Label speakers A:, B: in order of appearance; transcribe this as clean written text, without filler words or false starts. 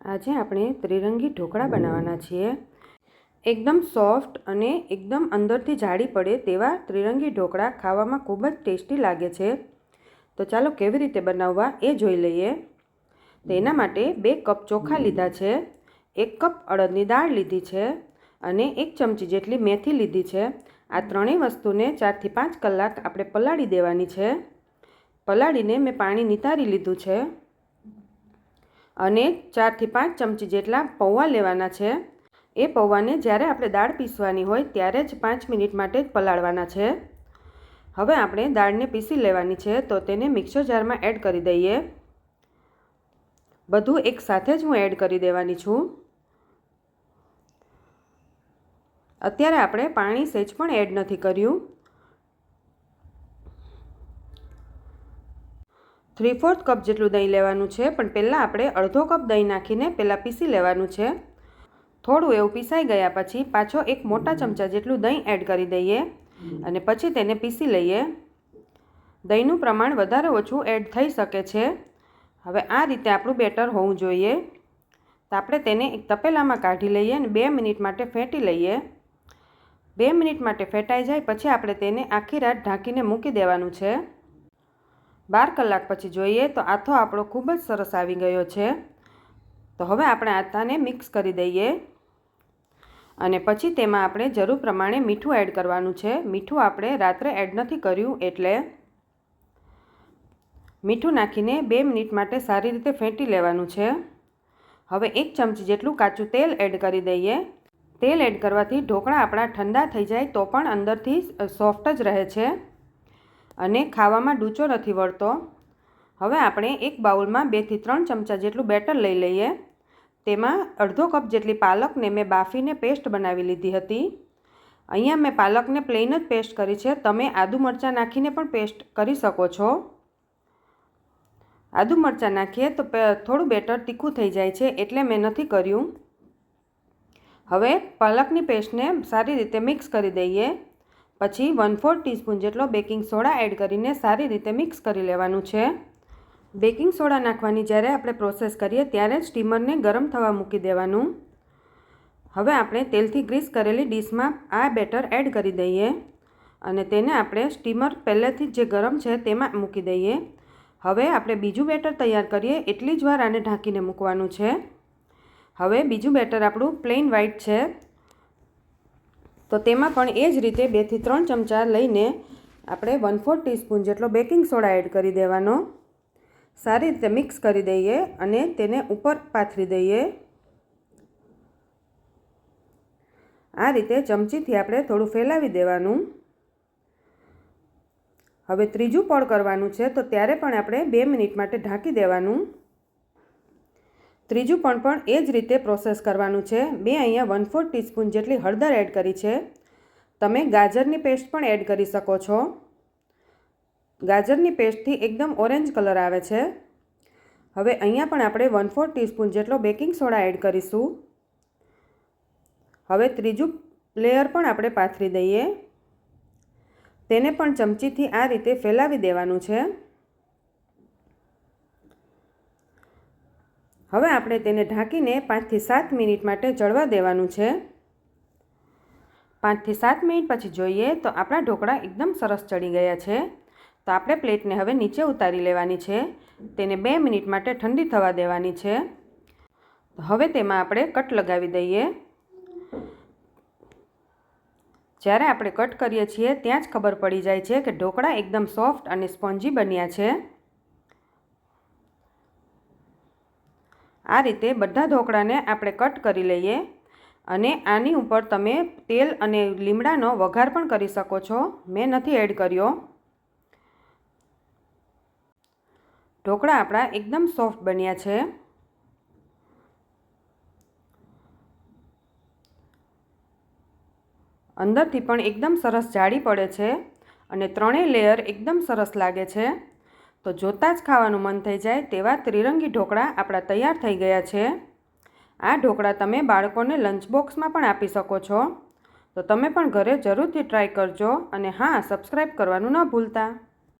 A: આજે આપણે ત્રિરંગી ઢોકળા બનાવવાના છીએ। એકદમ સોફ્ટ અને એકદમ અંદરથી જાડી પડે તેવા ત્રિરંગી ઢોકળા ખાવામાં ખૂબ જ ટેસ્ટી લાગે છે। તો ચાલો કેવી રીતે બનાવવા એ જોઈ લઈએ। તો એના માટે 2 કપ ચોખા લીધા છે, 1 કપ અડદની દાળ લીધી છે અને 1 ચમચી જેટલી મેથી લીધી છે। આ ત્રણેય વસ્તુને 4 થી 5 કલાક આપણે પલાળી દેવાની છે। પલાળીને મેં પાણી નિતારી લીધું છે અને 4 થી 5 ચમચી જેટલા પૌવા લેવાના છે। એ પૌવાને જ્યારે આપણે દાળ પીસવાની હોય ત્યારે જ 5 મિનિટ માટે જ પલાળવાના છે। હવે આપણે દાળને પીસી લેવાની છે, તો તેને મિક્સર જારમાં એડ કરી દઈએ। બધું એક સાથે જ હું એડ કરી દેવાની છું। અત્યારે આપણે પાણી સહેજ પણ એડ નથી કર્યું। 3/4 કપ જેટલું દહીં લેવાનું છે, પણ પહેલાં આપણે અડધો કપ દહીં નાખીને પહેલાં પીસી લેવાનું છે। થોડું એવું પીસાઈ ગયા પછી પાછો 1 મોટા ચમચા જેટલું દહીં એડ કરી દઈએ અને પછી તેને પીસી લઈએ। દહીંનું પ્રમાણ વધારે ઓછું એડ થઈ શકે છે। હવે આ રીતે આપણું બેટર હોવું જોઈએ। તો આપણે તેને એક તપેલામાં કાઢી લઈએ અને 2 મિનિટ માટે ફેંટી લઈએ। 2 મિનિટ માટે ફેટાઈ જાય પછી આપણે તેને આખી રાત ઢાંકીને મૂકી દેવાનું છે। 12 કલાક પછી જોઈએ તો આથો આપણો ખૂબ જ સરસ આવી ગયો છે। તો હવે આપણે આથાને મિક્સ કરી દઈએ અને પછી તેમાં આપણે જરૂર પ્રમાણે મીઠું એડ કરવાનું છે। મીઠું આપણે રાત્રે એડ નથી કર્યું એટલે મીઠું નાખીને 2 મિનિટ માટે સારી રીતે ફેંટી લેવાનું છે। હવે 1 ચમચી જેટલું કાચું તેલ એડ કરી દઈએ। તેલ એડ કરવાથી ઢોકળા આપણા ઠંડા થઈ જાય તો પણ અંદરથી સોફ્ટ જ રહે છે અને ખાવામાં ડૂચો નથી વળતો। હવે આપણે એક બાઉલમાં 2 થી 3 ચમચા જેટલું બેટર લઈ લઈએ। તેમાં અડધો કપ જેટલી પાલકને મેં બાફીને પેસ્ટ બનાવી લીધી હતી। અહીંયા મેં પાલકને પ્લેન જ પેસ્ટ કરી છે, તમે આદુ મરચાં નાખીને પણ પેસ્ટ કરી શકો છો। આદુ મરચાં નાખીએ તો થોડું બેટર તીખું થઈ જાય છે એટલે મેં નથી કર્યું। હવે પાલકની પેસ્ટને સારી રીતે મિક્સ કરી દઈએ। પછી 1/4 ટીસ્પૂન જેટલો બેકિંગ સોડા એડ કરીને સારી રીતે મિક્સ કરી લેવાનું છે। બેકિંગ સોડા નાખવાની જ્યારે આપણે પ્રોસેસ કરીએ ત્યારે જ સ્ટીમરને ગરમ થવા મૂકી દેવાનું। હવે આપણે તેલથી ગ્રીસ કરેલી ડીશમાં આ બેટર એડ કરી દઈએ અને તેને આપણે સ્ટીમર પહેલેથી જે ગરમ છે તેમાં મૂકી દઈએ। હવે આપણે બીજું બેટર તૈયાર કરીએ એટલી જ વાર આને ઢાંકીને મૂકવાનું છે। હવે બીજું બેટર આપણું પ્લેન વ્હાઈટ છે, તો તેમાં પણ એ જ રીતે 2 થી 3 ચમચા લઈને આપણે 1/4 ટીસ્પૂન જેટલો બેકિંગ સોડા એડ કરી દેવાનો। સારી રીતે મિક્સ કરી દઈએ અને તેને ઉપર પાથરી દઈએ। આ રીતે ચમચીથી આપણે થોડું ફેલાવી દેવાનું। હવે ત્રીજું પળ કરવાનું છે, તો ત્યારે પણ આપણે 2 મિનિટ માટે ઢાંકી દેવાનું। ત્રીજું પણ એ જ રીતે પ્રોસેસ કરવાનું છે। મેં અહીંયા 1/4 ટીસ્પૂન જેટલી હળદર એડ કરી છે। તમે ગાજરની પેસ્ટ પણ એડ કરી શકો છો। ગાજરની પેસ્ટથી એકદમ ઓરેન્જ કલર આવે છે। હવે અહીંયા પણ આપણે 1/4 ટીસ્પૂન જેટલો બેકિંગ સોડા એડ કરીશું। હવે ત્રીજું લેયર પણ આપણે પાથરી દઈએ। તેને પણ ચમચીથી આ રીતે ફેલાવી દેવાનું છે। હવે આપણે તેને ઢાંકીને 5 થી 7 મિનિટ માટે ચડવા દેવાનું છે। 5 થી 7 મિનિટ પછી જોઈએ તો આપણા ઢોકળા એકદમ સરસ ચડી ગયા છે। તો આપણે પ્લેટને હવે નીચે ઉતારી લેવાની છે। તેને 2 મિનિટ માટે ઠંડી થવા દેવાની છે। હવે તેમાં આપણે કટ લગાવી દઈએ। જ્યારે આપણે કટ કરીએ છીએ ત્યાં જ ખબર પડી જાય છે કે ઢોકળા એકદમ સોફ્ટ અને સ્પોન્જી બન્યા છે। આ રીતે બધા ઢોકળાને આપણે કટ કરી લઈએ અને આની ઉપર તમે તેલ અને લીમડાનો વઘાર પણ કરી શકો છો, મેં નથી એડ કર્યો। ઢોકળા આપણા એકદમ સોફ્ટ બન્યા છે। અંદરથી પણ એકદમ સરસ જાડી પડે છે અને ત્રણેય લેયર એકદમ સરસ લાગે છે। તો જોતાં જ ખાવાનું મન થઈ જાય તેવા ત્રિરંગી ઢોકળા આપણા તૈયાર થઈ ગયા છે। આ ઢોકળા તમે બાળકોને લંચ બોક્સમાં પણ આપી શકો છો। તો તમે પણ ઘરે જરૂરથી ટ્રાય કરજો અને હા, સબસ્ક્રાઈબ કરવાનું ન ભૂલતા।